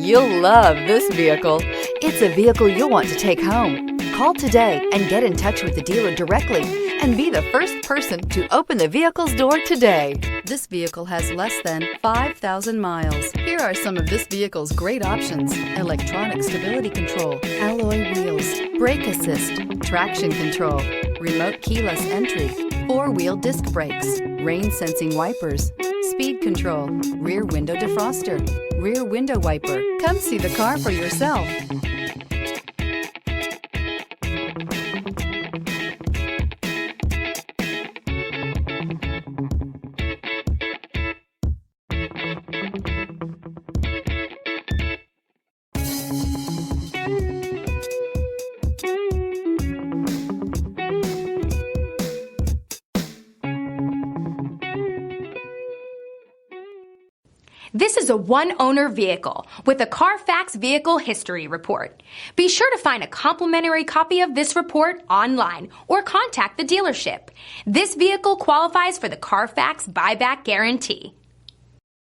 You'll love this vehicle. It's a vehicle you'll want to take home. Call today and get in touch with the dealer directly and be the first person to open the vehicle's door today. This vehicle has less than 5,000 miles. Here are some of this vehicle's great options: electronic stability control, alloy wheels, brake assist, traction control, remote keyless entry, four-wheel disc brakes, rain-sensing wipers, speed control, rear window defroster, rear window wiper. Come see the car for yourself. This is a one-owner vehicle with a Carfax Vehicle History Report. Be sure to find a complimentary copy of this report online or contact the dealership. This vehicle qualifies for the Carfax Buyback Guarantee.